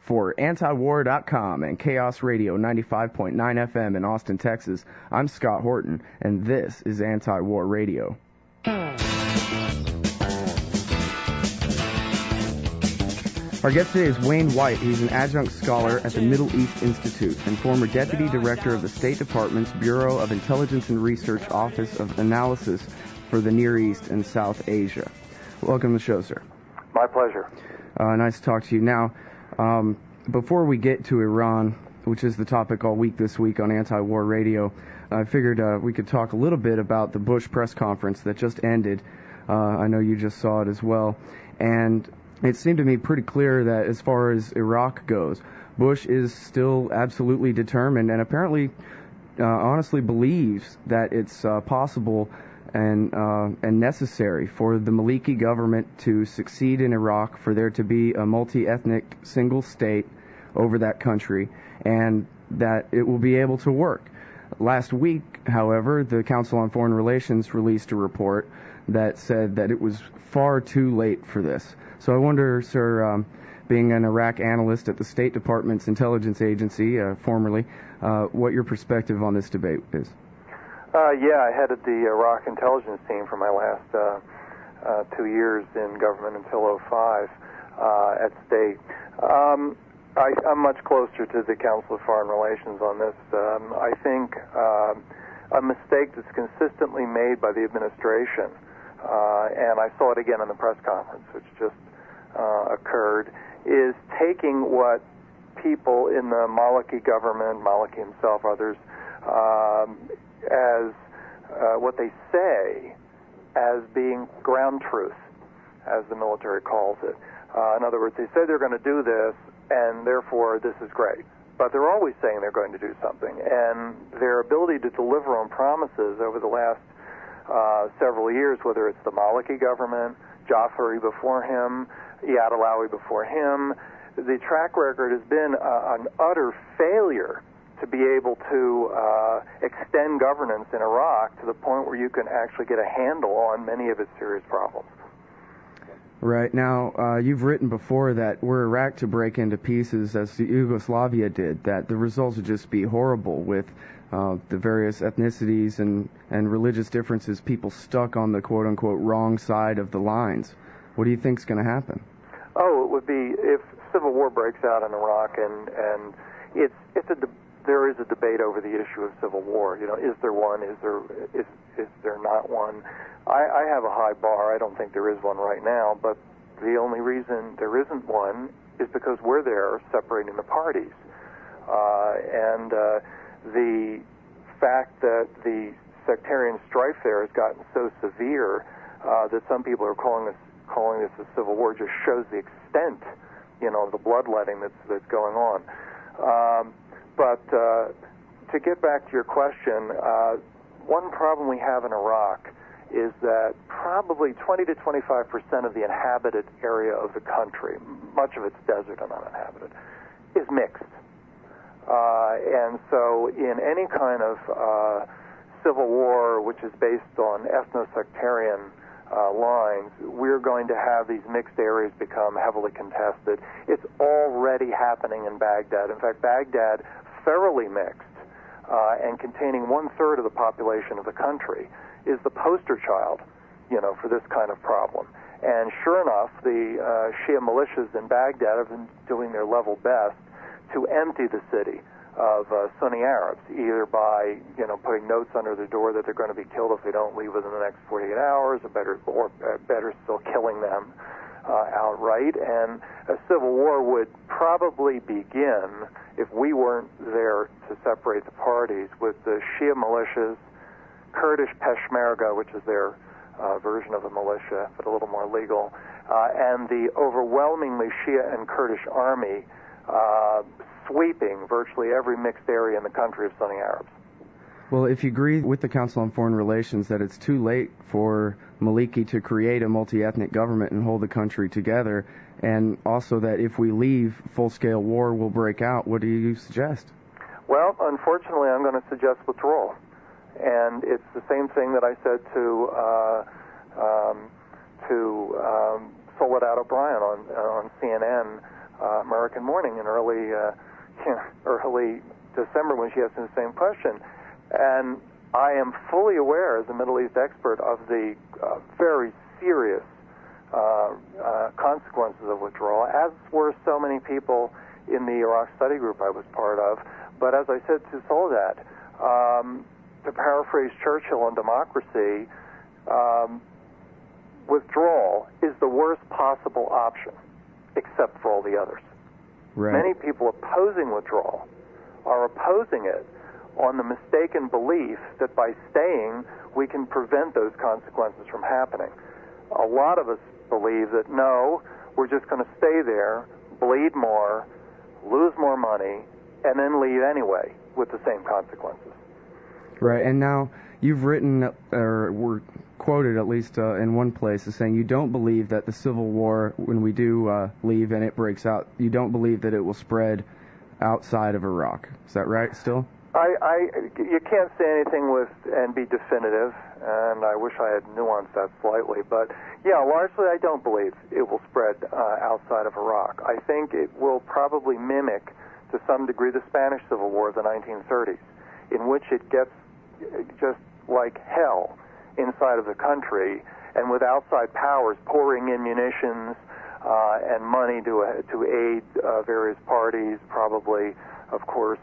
For antiwar.com and Chaos Radio 95.9 FM in Austin, Texas, I'm Scott Horton, and this is Anti-War Radio. Our guest today is Wayne White. He's an adjunct scholar at the Middle East Institute and former deputy director of the State Department's Bureau of Intelligence and Research Office of Analysis for the Near East and South Asia. Welcome to the show, sir. My pleasure. Nice to talk to you. Now, before we get to Iran, which is the topic all week this week on Anti-War Radio, I figured we could talk a little bit about the Bush press conference that just ended. I know you just saw it as well. And it seemed to me pretty clear that as far as Iraq goes, Bush is still absolutely determined and apparently honestly believes that it's possible and necessary for the Maliki government to succeed in Iraq, for there to be a multi-ethnic single state over that country, and that it will be able to work. Last week, however, the Council on Foreign Relations released a report that said that it was far too late for this. So I wonder, sir, being an Iraq analyst at the State Department's intelligence agency, formerly, what your perspective on this debate is. Yeah, I headed the Iraq intelligence team for my last 2 years in government until 2005 at State. I'm much closer to the Council of Foreign Relations on this. I think a mistake that's consistently made by the administration, and I saw it again in the press conference, which just occurred, is taking what people in the Maliki government, Maliki himself, others, as what they say as being ground truth, as the military calls it. In other words, they say they're going to do this, and therefore this is great. But they're always saying they're going to do something, and their ability to deliver on promises over the last several years, whether it's the Maliki government, Jafari before him, Iyad Alawi before him, the track record has been an utter failure to be able to extend governance in Iraq to the point where you can actually get a handle on many of its serious problems. Right. Now, you've written before that were Iraq to break into pieces as Yugoslavia did, that the results would just be horrible with the various ethnicities and religious differences, people stuck on the quote-unquote wrong side of the lines. What do you think's going to happen? Oh, it would be if civil war breaks out in Iraq, and there is a debate over the issue of civil war. You know, is there one? Is there not one? I have a high bar. I don't think there is one right now, but the only reason there isn't one is because we're there separating the parties. And the fact that the sectarian strife there has gotten so severe that some people are calling this a civil war just shows the extent, of the bloodletting that's going on. But to get back to your question, one problem we have in Iraq is that probably 20 to 25% of the inhabited area of the country, much of it's desert and uninhabited, is mixed. And so in any kind of civil war which is based on ethno-sectarian lines, we're going to have these mixed areas become heavily contested. It's already happening in Baghdad. In fact, Baghdad, thoroughly mixed and containing 1/3 of the population of the country, is the poster child, for this kind of problem. And sure enough, the Shia militias in Baghdad have been doing their level best to empty the city of Sunni Arabs, either by, putting notes under the door that they're going to be killed if they don't leave within the next 48 hours, or better still, killing them outright. And a civil war would probably begin, if we weren't there to separate the parties, with the Shia militias, Kurdish Peshmerga, which is their version of a militia, but a little more legal, and the overwhelmingly Shia and Kurdish army sweeping virtually every mixed area in the country of Sunni Arabs. Well, if you agree with the Council on Foreign Relations that it's too late for Maliki to create a multi-ethnic government and hold the country together, and also that if we leave, full-scale war will break out, what do you suggest? Well, unfortunately, I'm going to suggest withdrawal. And it's the same thing that I said to Soledad O'Brien on CNN, American American Morning in early December when she asked me the same question. And I am fully aware, as a Middle East expert, of the very serious consequences of withdrawal, as were so many people in the Iraq study group I was part of. But as I said to Soledad, to paraphrase Churchill on democracy, withdrawal is the worst possible option, except for all the others. Right. Many people opposing withdrawal are opposing it on the mistaken belief that by staying, we can prevent those consequences from happening. A lot of us believe that, no, we're just going to stay there, bleed more, lose more money, and then leave anyway with the same consequences. Right, and now you've written, or were quoted at least in one place, as saying you don't believe that the Civil War, when we do leave and it breaks out, you don't believe that it will spread outside of Iraq. Is that right still? You can't say anything and be definitive, and I wish I had nuanced that slightly, but yeah, largely I don't believe it will spread outside of Iraq. I think it will probably mimic, to some degree, the Spanish Civil War of the 1930s, in which it gets just like hell inside of the country, and with outside powers pouring in munitions and money to aid various parties, probably, of course,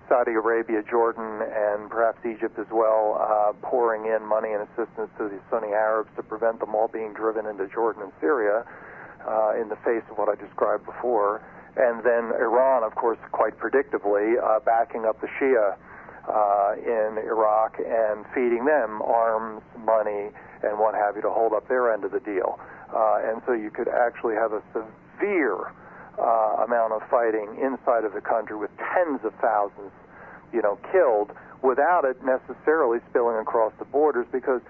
Saudi Arabia, Jordan, and perhaps Egypt as well, pouring in money and assistance to the Sunni Arabs to prevent them all being driven into Jordan and Syria in the face of what I described before. And then Iran, of course, quite predictably, backing up the Shia in Iraq and feeding them arms, money, and what have you to hold up their end of the deal. And so you could actually have a severe amount of fighting inside of the country with tens of thousands, killed, without it necessarily spilling across the borders, because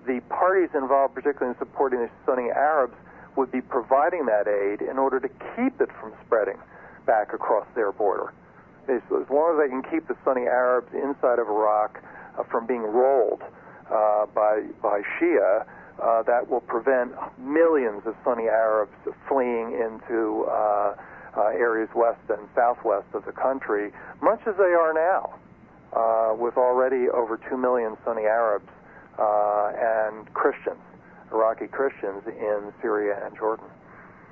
the parties involved, particularly in supporting the Sunni Arabs, would be providing that aid in order to keep it from spreading back across their border. As long as they can keep the Sunni Arabs inside of Iraq from being rolled by Shia, that will prevent millions of Sunni Arabs fleeing into areas west and southwest of the country, much as they are now, with already over 2 million Sunni Arabs and Christians, Iraqi Christians, in Syria and Jordan.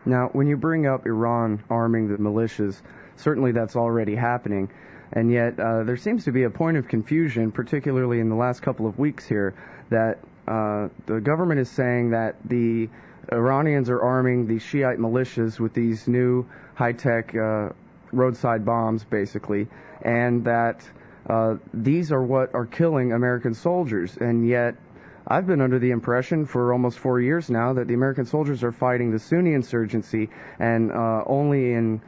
Now, when you bring up Iran arming the militias, certainly that's already happening, and yet there seems to be a point of confusion, particularly in the last couple of weeks here, that the government is saying that the Iranians are arming the Shiite militias with these new high-tech roadside bombs, basically, and that these are what are killing American soldiers. And yet, I've been under the impression for almost 4 years now that the American soldiers are fighting the Sunni insurgency, and only in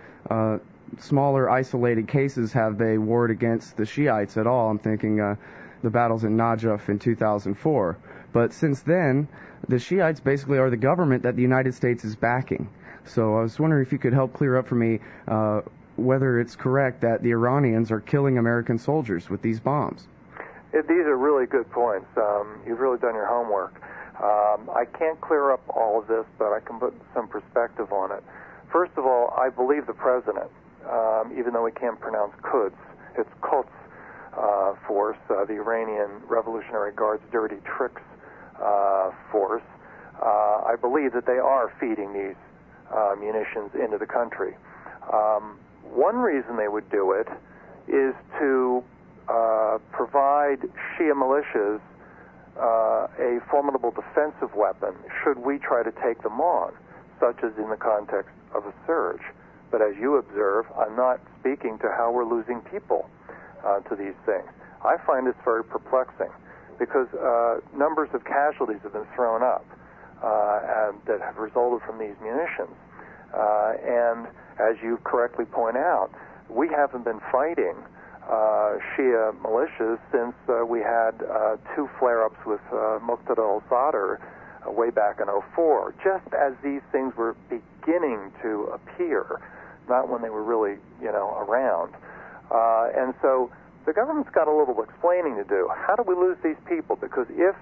smaller, isolated cases have they warred against the Shiites at all. I'm thinking the battles in Najaf in 2004. But since then, the Shiites basically are the government that the United States is backing. So I was wondering if you could help clear up for me whether it's correct that the Iranians are killing American soldiers with these bombs. These are really good points. You've really done your homework. I can't clear up all of this, but I can put some perspective on it. First of all, I believe the president, even though he can't pronounce Quds, it's Quds force, the Iranian Revolutionary Guard's dirty tricks force. I believe that they are feeding these munitions into the country. One reason they would do it is to provide Shia militias a formidable defensive weapon should we try to take them on, such as in the context of a surge. But as you observe, I'm not speaking to how we're losing people to these things. I find this very perplexing because numbers of casualties have been thrown up and that have resulted from these munitions. And as you correctly point out, we haven't been fighting Shia militias since we had 2 flare-ups with Muqtada al-Sadr way back in 2004, just as these things were beginning to appear, not when they were really, around. And so the government's got a little explaining to do. How do we lose these people? Because if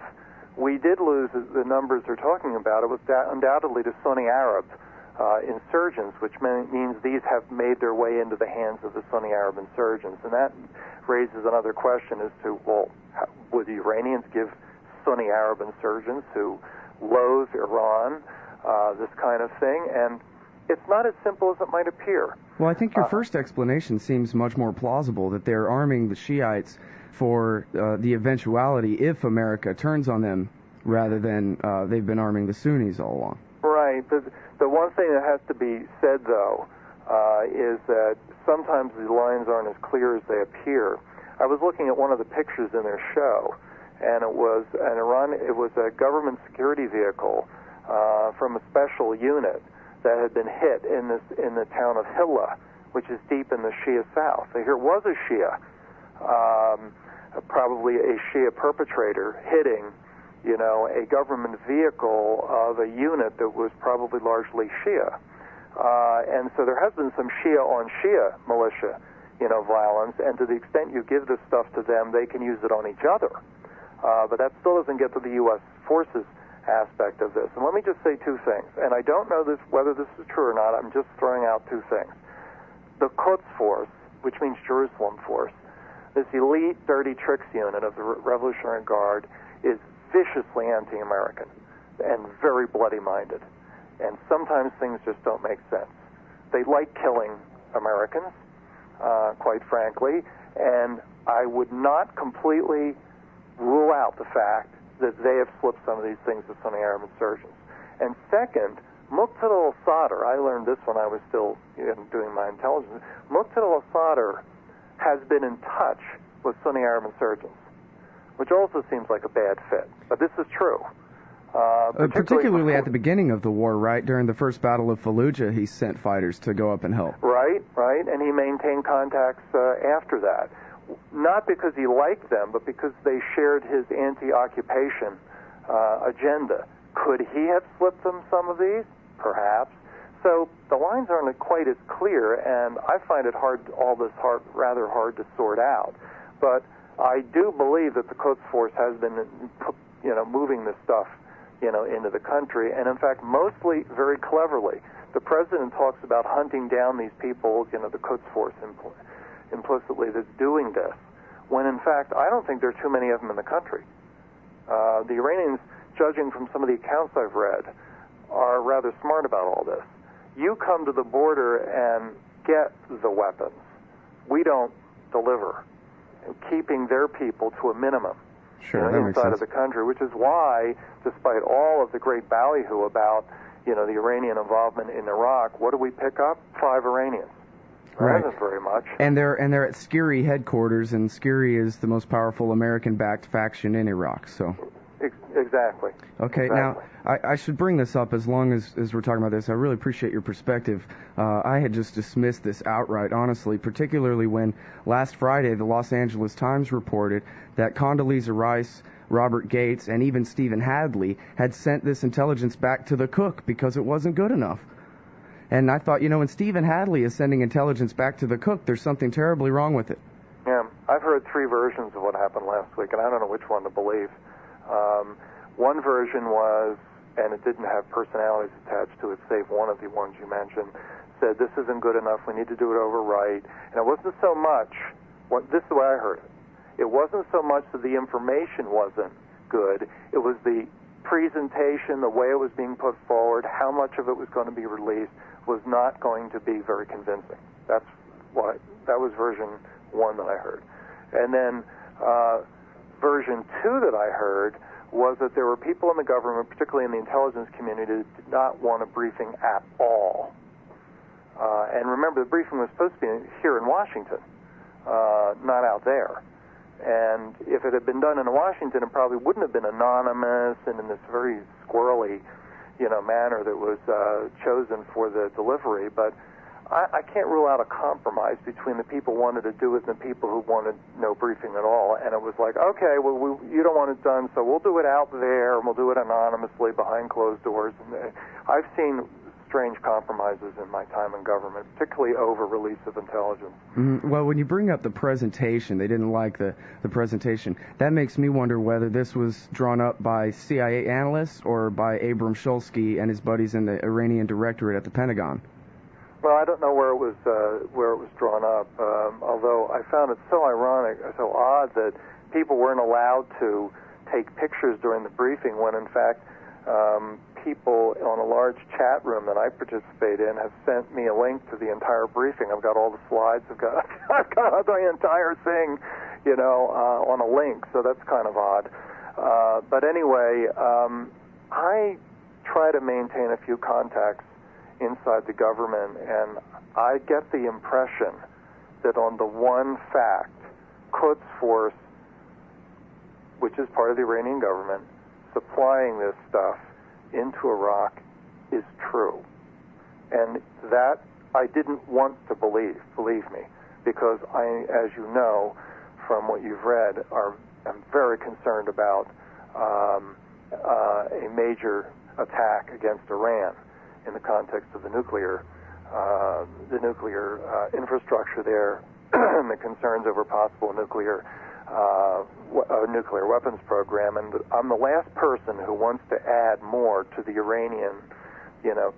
we did lose the numbers they're talking about, it was undoubtedly to Sunni Arab insurgents, which means these have made their way into the hands of the Sunni Arab insurgents. And that raises another question as to, well, would the Iranians give Sunni Arab insurgents who loathe Iran this kind of thing? And it's not as simple as it might appear. Well, I think your first explanation seems much more plausible, that they're arming the Shiites for the eventuality if America turns on them, rather than they've been arming the Sunnis all along. Right. The one thing that has to be said, though, is that sometimes the lines aren't as clear as they appear. I was looking at one of the pictures in their show, and it was a government security vehicle from a special unit that had been hit in the town of Hilla, which is deep in the Shia south. So here was a Shia, probably a Shia perpetrator, hitting a government vehicle of a unit that was probably largely Shia. And so there has been some Shia-on-Shia militia, violence, and to the extent you give this stuff to them, they can use it on each other. But that still doesn't get to the U.S. forces aspect of this. And let me just say two things, and I don't know whether this is true or not. I'm just throwing out two things. The Quds Force, which means Jerusalem Force, this elite dirty tricks unit of the Revolutionary Guard, is viciously anti-American and very bloody-minded. And sometimes things just don't make sense. They like killing Americans, quite frankly, and I would not completely rule out the fact that they have slipped some of these things to Sunni Arab insurgents. And second, Muqtada al-Sadr, I learned this when I was still doing my intelligence, Muqtada al-Sadr has been in touch with Sunni Arab insurgents, which also seems like a bad fit. But this is true. Particularly at the beginning of the war, right? During the first Battle of Fallujah, he sent fighters to go up and help. Right, and he maintained contacts after that. Not because he liked them, but because they shared his anti-occupation agenda. Could he have slipped them some of these? Perhaps. So the lines aren't quite as clear, and I find it rather hard to sort out. But I do believe that the Quds Force has been, moving this stuff, into the country, and in fact, mostly very cleverly. The president talks about hunting down these people, the Quds Force implicitly that's doing this, when in fact I don't think there are too many of them in the country. The Iranians, judging from some of the accounts I've read, are rather smart about all this. You come to the border and get the weapons. We don't deliver, keeping their people to a minimum inside of the country, which is why, despite all of the great ballyhoo about the Iranian involvement in Iraq, what do we pick up? 5 Iranians. Right. That isn't very much. And they're at Skiri headquarters, and Skiri is the most powerful American-backed faction in Iraq. So. Exactly. Okay. Exactly. Now I should bring this up as long as we're talking about this. I really appreciate your perspective. I had just dismissed this outright, honestly, particularly when last Friday the Los Angeles Times reported that Condoleezza Rice, Robert Gates, and even Stephen Hadley had sent this intelligence back to the cook because it wasn't good enough. And I thought, when Stephen Hadley is sending intelligence back to the cook, there's something terribly wrong with it. Yeah, I've heard 3 versions of what happened last week, and I don't know which one to believe. One version was, and it didn't have personalities attached to it, save one of the ones you mentioned, said this isn't good enough, we need to do it over right. And it wasn't so much, this is the way I heard it, it wasn't so much that the information wasn't good, it was the presentation, the way it was being put forward, how much of it was going to be released, was not going to be very convincing. That was version 1 that I heard. And then version 2 that I heard was that there were people in the government, particularly in the intelligence community, that did not want a briefing at all. And remember, the briefing was supposed to be here in Washington, not out there. And if it had been done in Washington, it probably wouldn't have been anonymous and in this very squirrely, manner that was chosen for the delivery. But I can't rule out a compromise between the people who wanted to do it and the people who wanted no briefing at all. And it was like, okay, well, you don't want it done, so we'll do it out there, and we'll do it anonymously behind closed doors. And I've seen strange compromises in my time in government, particularly over release of intelligence. Well, when you bring up the presentation, they didn't like the presentation. That makes me wonder whether this was drawn up by CIA analysts or by Abram Shulsky and his buddies in the Iranian Directorate at the Pentagon. Well, I don't know where it was drawn up. Although I found it so ironic, so odd that people weren't allowed to take pictures during the briefing when, in fact, people on a large chat room that I participate in have sent me a link to the entire briefing. I've got all the slides. I've got the entire thing, on a link. So that's kind of odd. But anyway, I try to maintain a few contacts inside the government, and I get the impression that on the one fact, Quds Force, which is part of the Iranian government, supplying this stuff into Iraq is true. And that I didn't want to believe me, because I, as you know from what you've read, am very concerned about a major attack against Iran in the context of the nuclear infrastructure there, and the concerns over possible nuclear weapons program. And I'm the last person who wants to add more to the Iranian,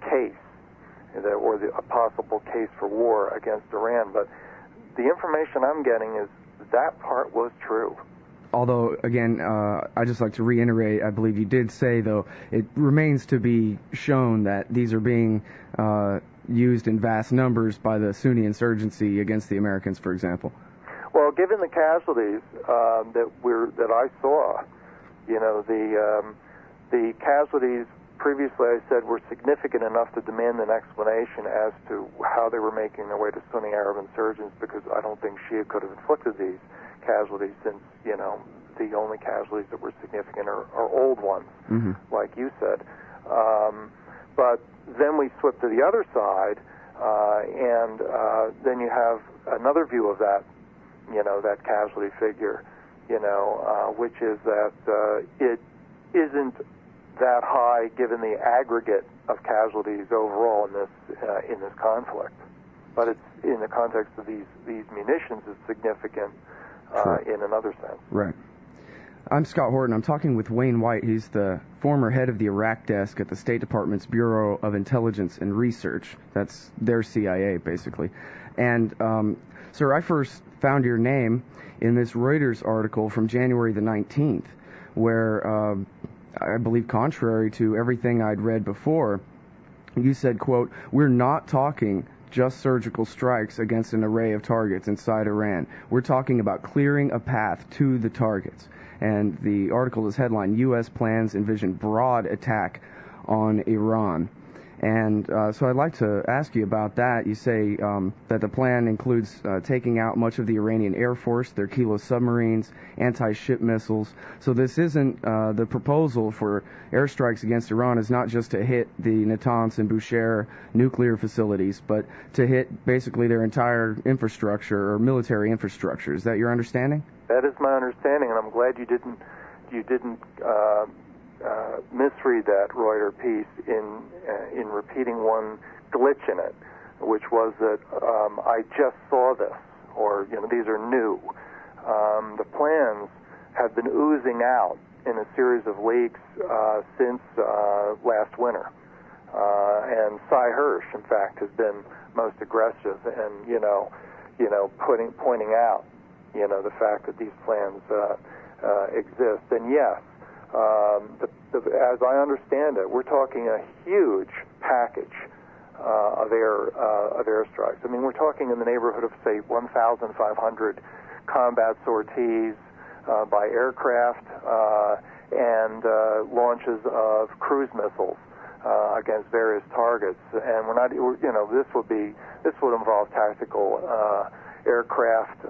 case, or a possible case for war against Iran. But the information I'm getting is that part was true. Although, again, I'd just like to reiterate, I believe you did say, though, it remains to be shown that these are being used in vast numbers by the Sunni insurgency against the Americans, for example. Well, given the casualties that I saw, the casualties previously I said were significant enough to demand an explanation as to how they were making their way to Sunni Arab insurgents, because I don't think Shia could have inflicted these casualties, since the only casualties that were significant are old ones, like you said. But then we flip to the other side, and then you have another view of that, that casualty figure, which is that it isn't that high given the aggregate of casualties overall in this conflict. But it's in the context of these munitions, it's significant. In another sense. Right. I'm Scott Horton. I'm talking with Wayne White. He's the former head of the Iraq desk at the State Department's Bureau of Intelligence and Research. That's their CIA, basically. And, sir, I first found your name in this Reuters article from January the 19th, where I believe, contrary to everything I'd read before, you said, quote, "We're not talking just surgical strikes against an array of targets inside Iran. We're talking about clearing a path to the targets." And the article is headlined, "U.S. Plans Envision Broad Attack on Iran." And so I'd like to ask you about that. You say that the plan includes taking out much of the Iranian Air Force, their Kilo submarines, anti-ship missiles. So this isn't the proposal for airstrikes against Iran is not just to hit the Natanz and Bushehr nuclear facilities, but to hit basically their entire infrastructure or military infrastructure. Is that your understanding? That is my understanding, and I'm glad you didn't misread that Reuters piece in repeating one glitch in it, which was that I just saw this, or these are new. The plans have been oozing out in a series of leaks since last winter, and Cy Hirsch, in fact, has been most aggressive, and pointing out the fact that these plans exist. And yes. As I understand it, we're talking a huge package of airstrikes. I mean, we're talking in the neighborhood of, say, 1,500 combat sorties by aircraft and launches of cruise missiles against various targets. And we're not, this would involve tactical aircraft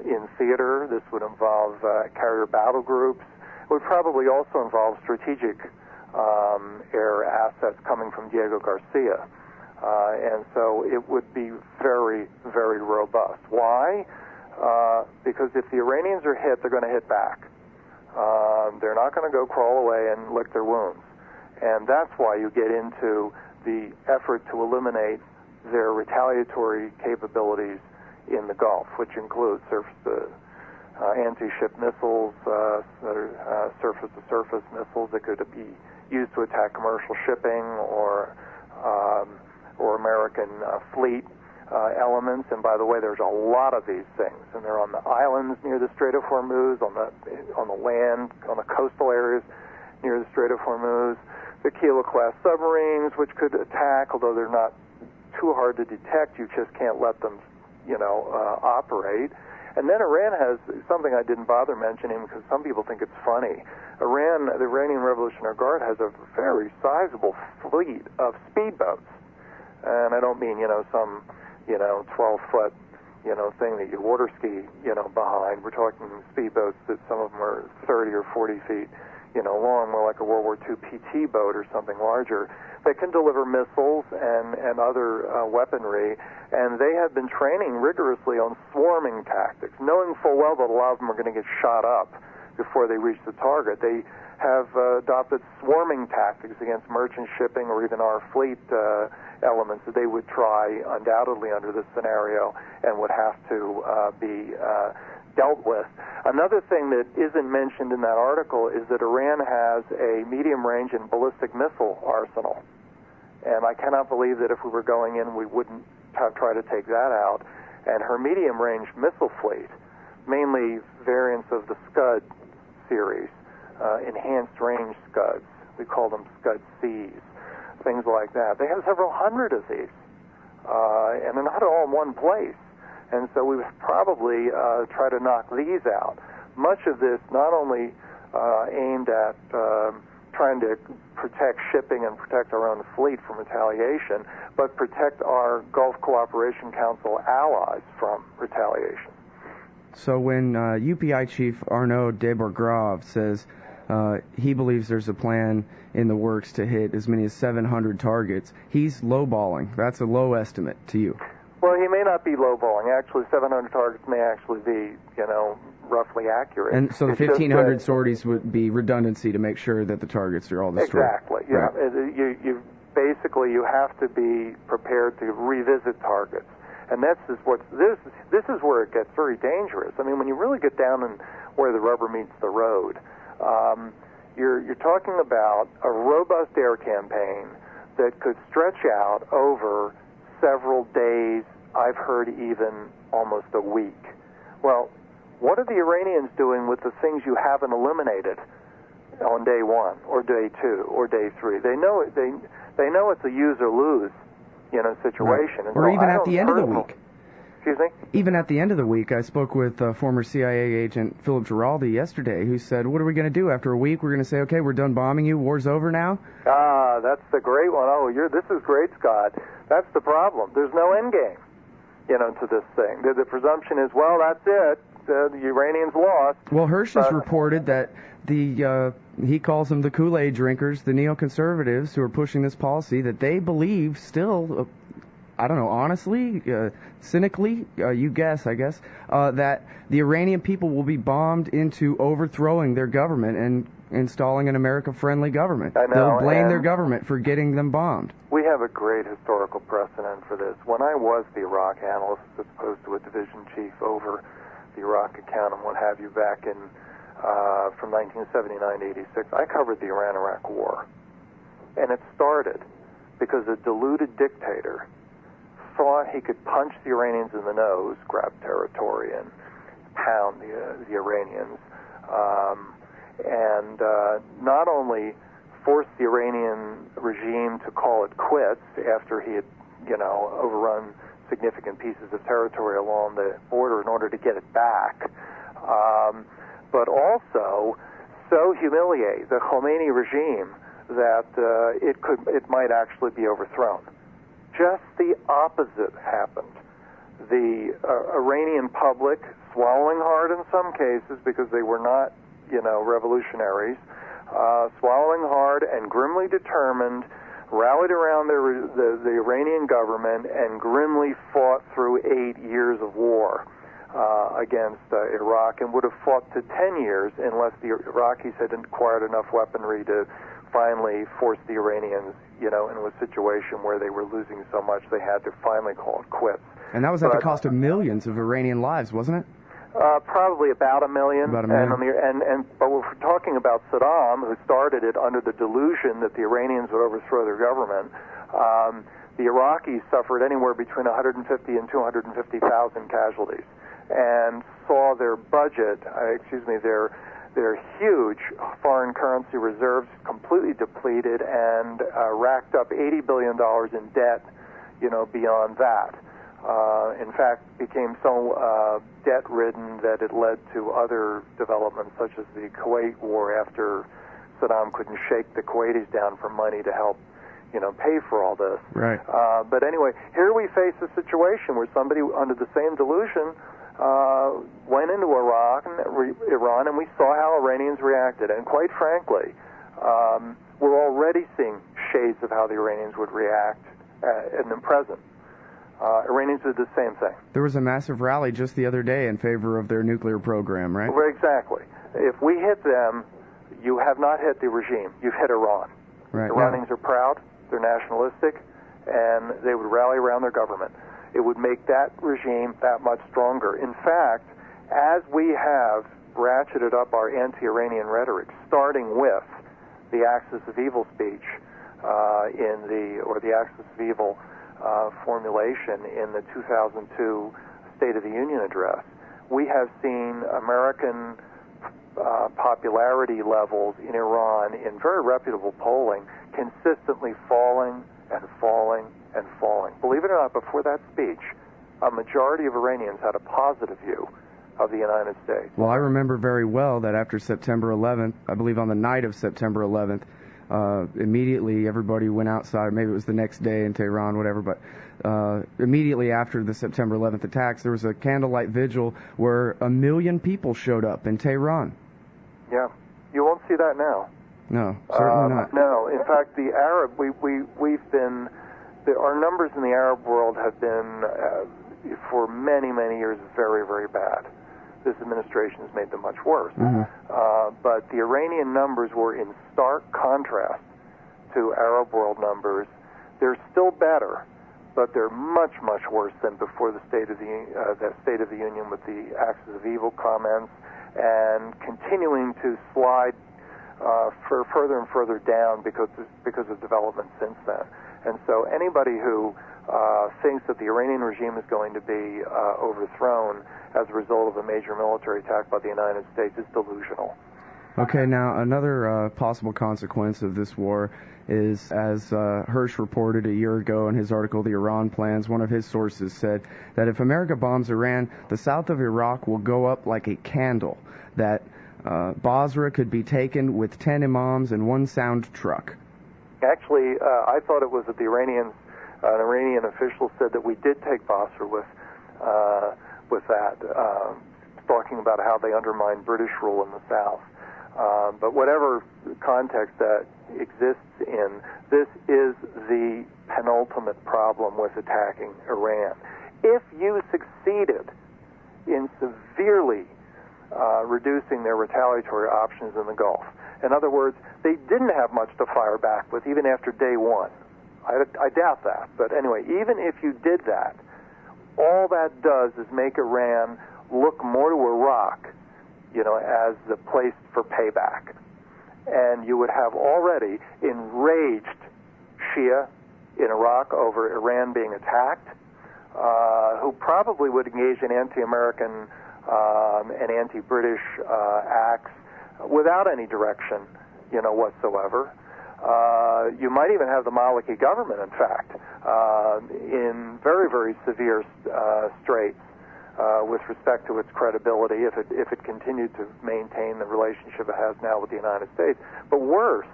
in theater. This would involve carrier battle groups. It would probably also involve strategic air assets coming from Diego Garcia. And so it would be very, very robust. Why? Because if the Iranians are hit, they're going to hit back. They're not going to go crawl away and lick their wounds. And that's why you get into the effort to eliminate their retaliatory capabilities in the Gulf, which includes anti-ship missiles, surface-to-surface missiles that could be used to attack commercial shipping or American fleet elements. And by the way, there's a lot of these things, and they're on the islands near the Strait of Hormuz, on the land, on the coastal areas near the Strait of Hormuz. The Kilo-class submarines, which could attack, although they're not too hard to detect, you just can't let them, operate. And then Iran has something I didn't bother mentioning because some people think it's funny. The Iranian Revolutionary Guard has a very sizable fleet of speedboats. And I don't mean, some, 12-foot, thing that you water ski, behind. We're talking speedboats that some of them are 30 or 40 feet, long, more like a World War II PT boat or something larger. They can deliver missiles and other weaponry, and they have been training rigorously on swarming tactics, knowing full well that a lot of them are going to get shot up before they reach the target. They have adopted swarming tactics against merchant shipping or even our fleet elements that they would try undoubtedly under this scenario and would have to be dealt with. Another thing that isn't mentioned in that article is that Iran has a medium-range and ballistic missile arsenal. And I cannot believe that if we were going in, we wouldn't try to take that out. And her medium-range missile fleet, mainly variants of the Scud series, enhanced range Scuds, we call them Scud Cs, things like that. They have several hundred of these, and they're not all in one place. And so we would probably try to knock these out. Much of this not only aimed at trying to protect shipping and protect our own fleet from retaliation, but protect our Gulf Cooperation Council allies from retaliation. So when UPI Chief Arnaud de Bourgrave says he believes there's a plan in the works to hit as many as 700 targets, he's lowballing. That's a low estimate to you. Well, he may not be lowballing. Actually, 700 targets may actually be, roughly accurate. And so the 1,500 sorties would be redundancy to make sure that the targets are all destroyed. Exactly. Yeah. Right. You have to be prepared to revisit targets, and this is where it gets very dangerous. I mean, when you really get down and where the rubber meets the road, you're talking about a robust air campaign that could stretch out over several days. I've heard even almost a week. Well, what are the Iranians doing with the things you haven't eliminated on day one or day two or day three? They know it. They know it's a use or lose, situation. Right. Or even at the end of the week. Excuse me? Even at the end of the week, I spoke with former CIA agent Philip Giraldi yesterday, who said, what are we going to do? After a week, we're going to say, okay, we're done bombing you, war's over now? Ah, that's the great one. Oh, this is great, Scott. That's the problem. There's no end game, to this thing. The presumption is, well, that's it. The Iranians lost. Well, Hirsch has reported that he calls them the koolaid drinkers, the neoconservatives who are pushing this policy, that they believe still, I don't know, honestly, cynically, you guess, I guess, that the Iranian people will be bombed into overthrowing their government and installing an America-friendly government. I know, they'll blame their government for getting them bombed. We have a great historical precedent for this. When I was the Iraq analyst, as opposed to a division chief over the Iraq account and what have you, back in from 1979 to 86, I covered the Iran-Iraq War. And it started because a deluded dictator thought he could punch the Iranians in the nose, grab territory, and pound the Iranians, and not only forced the Iranian regime to call it quits after he had, overrun significant pieces of territory along the border in order to get it back, but also so humiliate the Khomeini regime that it might actually be overthrown. Just the opposite happened. The Iranian public, swallowing hard in some cases because they were not, revolutionaries, swallowing hard and grimly determined, rallied around the Iranian government and grimly fought through 8 years of war against Iraq, and would have fought to 10 years unless the Iraqis had acquired enough weaponry to finally forced the Iranians, into a situation where they were losing so much they had to finally call it quits. And that was at the cost of millions of Iranian lives, wasn't it? Probably about a million. About a million. But we're talking about Saddam, who started it under the delusion that the Iranians would overthrow their government. The Iraqis suffered anywhere between 150 and 250,000 casualties, and saw their budget, their huge foreign currency reserves completely depleted, and racked up $80 billion in debt, beyond that. In fact, became so debt-ridden that it led to other developments, such as the Kuwait War, after Saddam couldn't shake the Kuwaitis down for money to help, pay for all this. Right. But anyway, here we face a situation where somebody under the same delusion went into Iran, and we saw how Iranians reacted. And quite frankly, we're already seeing shades of how the Iranians would react in the present. Iranians did the same thing. There was a massive rally just the other day in favor of their nuclear program, right? Well, exactly. If we hit them, you have not hit the regime. You've hit Iran. Right. The Iranians are proud, they're nationalistic, and they would rally around their government. It would make that regime that much stronger. In fact, as we have ratcheted up our anti-Iranian rhetoric, starting with the axis of evil speech the axis of evil formulation in the 2002 State of the Union address, we have seen American popularity levels in Iran in very reputable polling consistently falling and falling and falling. Believe it or not, before that speech, a majority of Iranians had a positive view of the United States. Well, I remember very well that after September 11th, I believe on the night of September 11th, immediately everybody went outside. Maybe it was the next day in Tehran, whatever, but immediately after the September 11th attacks, there was a candlelight vigil where 1 million people showed up in Tehran. Yeah, you won't see that now. No, certainly not. No, in fact, the Arab, our numbers in the Arab world have been, for many, many years, very, very bad. This administration has made them much worse. Mm-hmm. But the Iranian numbers were in stark contrast to Arab world numbers. They're still better, but they're much, much worse than before the State of the Union, with the axis of evil comments, and continuing to slide further and further down because of developments since then. And so anybody who thinks that the Iranian regime is going to be overthrown as a result of a major military attack by the United States is delusional. Okay, now another possible consequence of this war is, as Hirsch reported a year ago in his article, The Iran Plans, one of his sources said that if America bombs Iran, the south of Iraq will go up like a candle, that Basra could be taken with 10 imams and 1 sound truck. Actually, I thought it was that an Iranian official said that we did take Basra with that, talking about how they undermined British rule in the South. But whatever context that exists in, this is the penultimate problem with attacking Iran. If you succeeded in severely reducing their retaliatory options in the Gulf, in other words, they didn't have much to fire back with even after day one. I doubt that. But anyway, even if you did that, all that does is make Iran look more to Iraq, as the place for payback. And you would have already enraged Shia in Iraq over Iran being attacked, who probably would engage in anti-American and anti-British acts without any direction, whatsoever. You might even have the Maliki government, in fact, in very, very severe straits with respect to its credibility if it continued to maintain the relationship it has now with the United States. But worse,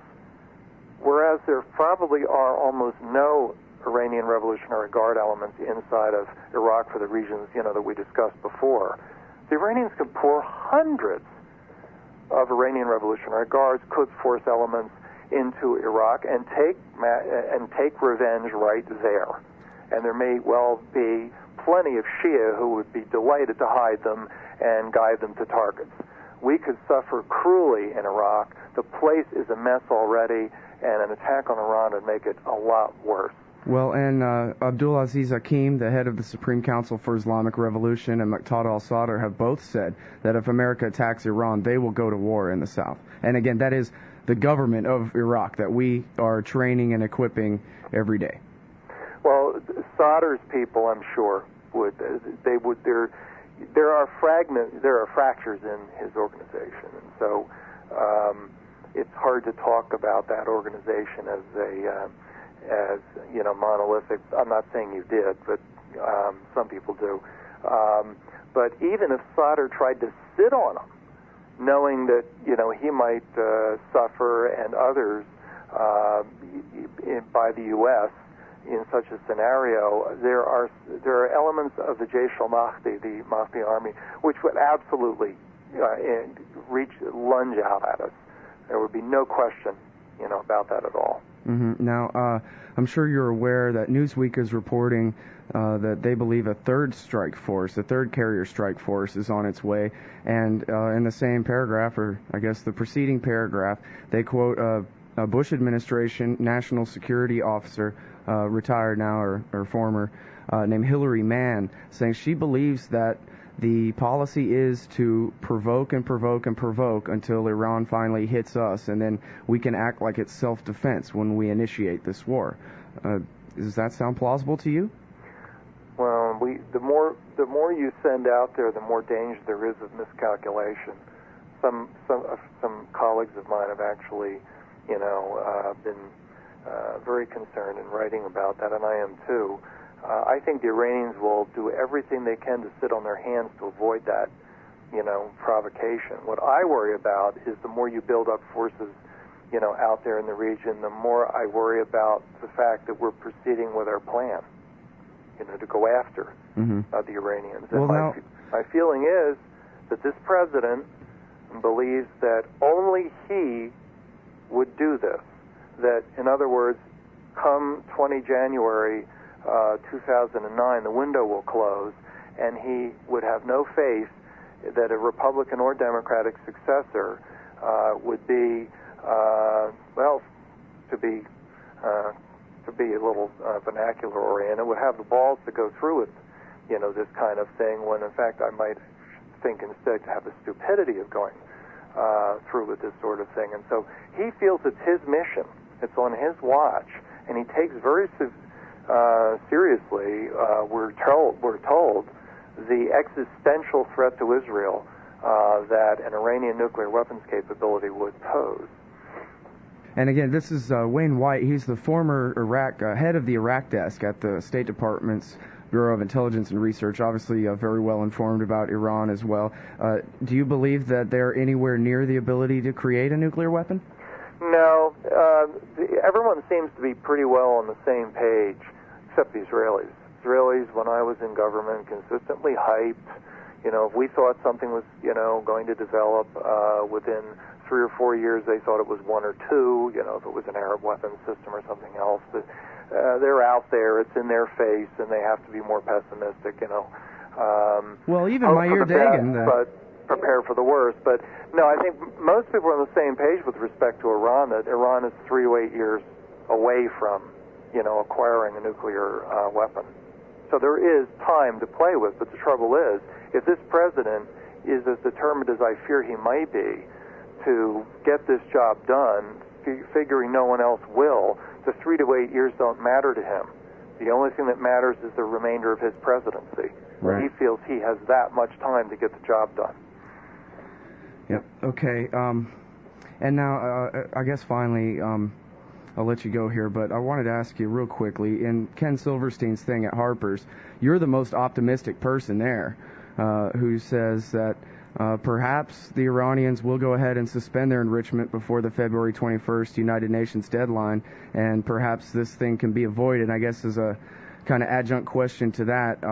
whereas there probably are almost no Iranian Revolutionary Guard elements inside of Iraq for the reasons, that we discussed before, the Iranians could pour hundreds of Iranian Revolutionary Guards, Quds Force elements into Iraq and take revenge right there. And there may well be plenty of Shia who would be delighted to hide them and guide them to targets. We could suffer cruelly in Iraq. The place is a mess already, and an attack on Iran would make it a lot worse. Well, and Abdulaziz Hakim, the head of the Supreme Council for Islamic Revolution, and Muqtada al-Sadr have both said that if America attacks Iran, they will go to war in the south. And again, that is the government of Iraq that we are training and equipping every day. Well, Sadr's people, I'm sure, would. There are fractures in his organization, and so it's hard to talk about that organization as monolithic. I'm not saying you did, but some people do. But even if Sadr tried to sit on him, knowing that he might suffer and others by the U.S. in such a scenario, there are elements of the Jaysh al-Mahdi, the Mahdi army, which would absolutely lunge out at us. There would be no question, about that at all. Mm-hmm. Now, I'm sure you're aware that Newsweek is reporting that they believe a third carrier strike force is on its way. And in the same paragraph, or I guess the preceding paragraph, they quote a Bush administration national security officer, retired now or former, named Hillary Mann, saying she believes that the policy is to provoke and provoke and provoke until Iran finally hits us, and then we can act like it's self-defense when we initiate this war. Does that sound plausible to you? Well, the more you send out there, the more danger there is of miscalculation. Some colleagues of mine have actually, been very concerned in writing about that, and I am too. I think the Iranians will do everything they can to sit on their hands to avoid that, provocation. What I worry about is the more you build up forces, out there in the region, the more I worry about the fact that we're proceeding with our plan, to go after the Iranians. And my feeling is that this president believes that only he would do this. That, in other words, come 20 January 2009, the window will close, and he would have no faith that a Republican or Democratic successor would be, to be a little vernacular oriented, would have the balls to go through with, this kind of thing. When in fact I might think instead to have the stupidity of going through with this sort of thing. And so he feels it's his mission. It's on his watch, and he takes very seriously, we're told, the existential threat to Israel that an Iranian nuclear weapons capability would pose. And again, this is Wayne White. He's the former head of the Iraq desk at the State Department's Bureau of Intelligence and Research, obviously very well informed about Iran as well. Do you believe that they're anywhere near the ability to create a nuclear weapon? No. Everyone seems to be pretty well on the same page, except the Israelis. Israelis, when I was in government, consistently hyped. If we thought something was, going to develop within 3 or 4 years, they thought it was 1 or 2. If it was an Arab weapons system or something else. But, they're out there. It's in their face, and they have to be more pessimistic. Well, even Meir Dagan, but prepare for the worst. But no, I think most people are on the same page with respect to Iran. That Iran is 3 to 8 years away from, acquiring a nuclear weapon. So there is time to play with. But the trouble is, if this president is as determined as I fear he might be to get this job done, figuring no one else will, the 3 to 8 years don't matter to him. The only thing that matters is the remainder of his presidency. Right. He feels he has that much time to get the job done. Yep. Okay. And now, I guess finally, I'll let you go here, but I wanted to ask you real quickly, in Ken Silverstein's thing at Harper's, you're the most optimistic person there, who says that perhaps the Iranians will go ahead and suspend their enrichment before the February 21st United Nations deadline, and perhaps this thing can be avoided. I guess as a kind of adjunct question to that,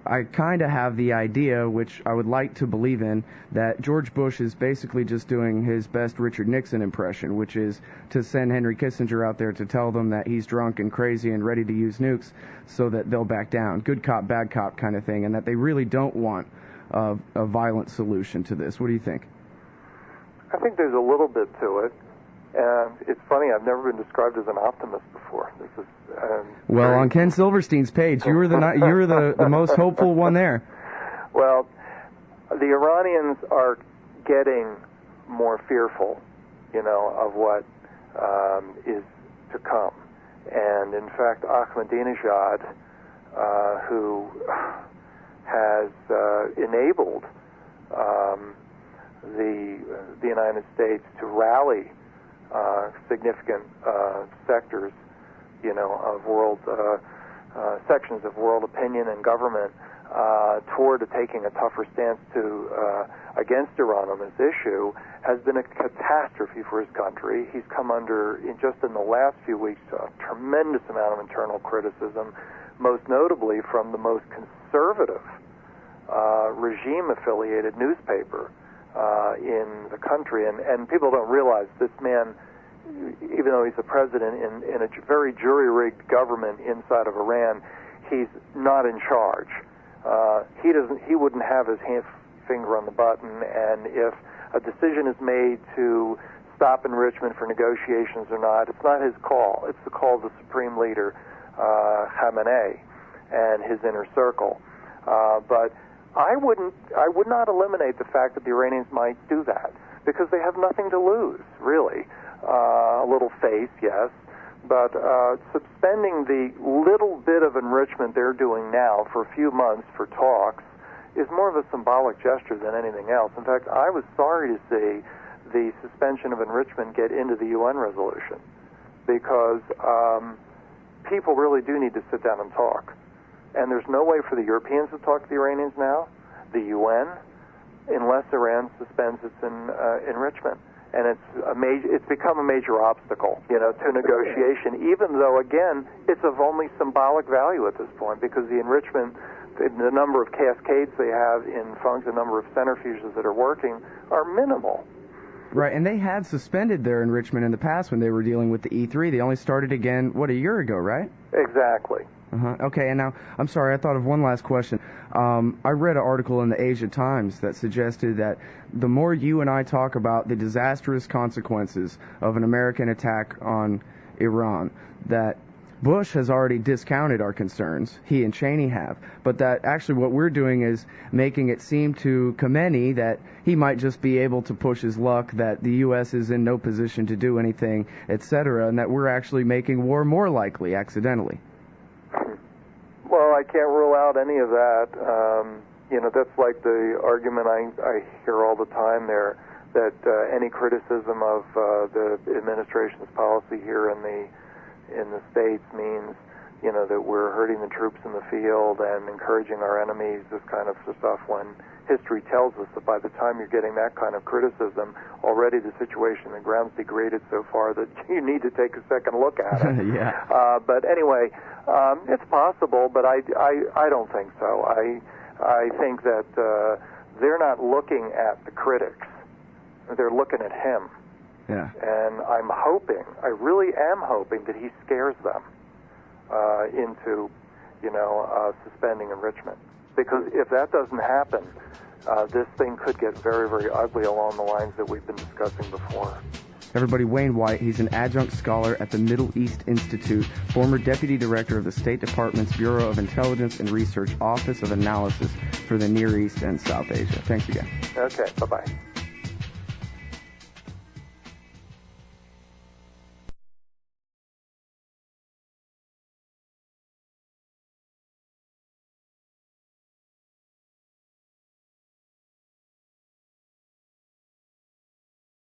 I kind of have the idea, which I would like to believe in, that George Bush is basically just doing his best Richard Nixon impression, which is to send Henry Kissinger out there to tell them that he's drunk and crazy and ready to use nukes so that they'll back down. Good cop, bad cop kind of thing, and that they really don't want a violent solution to this. What do you think? I think there's a little bit to it. It's funny, I've never been described as an optimist before. This is well, on Ken Silverstein's page, you were the most hopeful one there. Well, the Iranians are getting more fearful, of what is to come. And in fact, Ahmadinejad, who has enabled the United States to rally significant sectors, of world sections of world opinion and government toward taking a tougher stance against Iran on this issue, has been a catastrophe for his country. He's come under, just in the last few weeks, a tremendous amount of internal criticism, most notably from the most conservative regime-affiliated newspaper in the country. And people don't realize this man, even though he's the president in a very jury-rigged government inside of Iran, he's not in charge. He wouldn't have his finger on the button, and if a decision is made to stop enrichment for negotiations or not, it's not his call. It's the call of the supreme leader, Khamenei, and his inner circle. But I would not eliminate the fact that the Iranians might do that, because they have nothing to lose, really. A little faith, yes, but suspending the little bit of enrichment they're doing now for a few months for talks is more of a symbolic gesture than anything else. In fact, I was sorry to see the suspension of enrichment get into the UN resolution, because people really do need to sit down and talk. And there's no way for the Europeans to talk to the Iranians now, the UN, unless Iran suspends its enrichment. And it's become a major obstacle, to negotiation, even though, again, it's of only symbolic value at this point, because the enrichment, the number of cascades they have in function, the number of centrifuges that are working, are minimal. Right, and they had suspended their enrichment in the past when they were dealing with the E3. They only started again, a year ago, right? Exactly. Okay, and now, I'm sorry, I thought of one last question. I read an article in the Asia Times that suggested that the more you and I talk about the disastrous consequences of an American attack on Iran, that Bush has already discounted our concerns, he and Cheney have, but that actually what we're doing is making it seem to Khamenei that he might just be able to push his luck, that the U.S. is in no position to do anything, etc., and that we're actually making war more likely accidentally. Well, I can't rule out any of that. That's like the argument I hear all the time there, that any criticism of the administration's policy here in the States means, that we're hurting the troops in the field and encouraging our enemies, this kind of stuff, when history tells us that by the time you're getting that kind of criticism, already the situation on the ground's degraded so far that you need to take a second look at it. Yeah. But anyway, it's possible, but I don't think so. I think that they're not looking at the critics. They're looking at him. Yeah. And I really am hoping that he scares them into, suspending enrichment. Because if that doesn't happen, this thing could get very, very ugly along the lines that we've been discussing before. Everybody, Wayne White, he's an adjunct scholar at the Middle East Institute, former deputy director of the State Department's Bureau of Intelligence and Research Office of Analysis for the Near East and South Asia. Thanks again. Okay, bye-bye.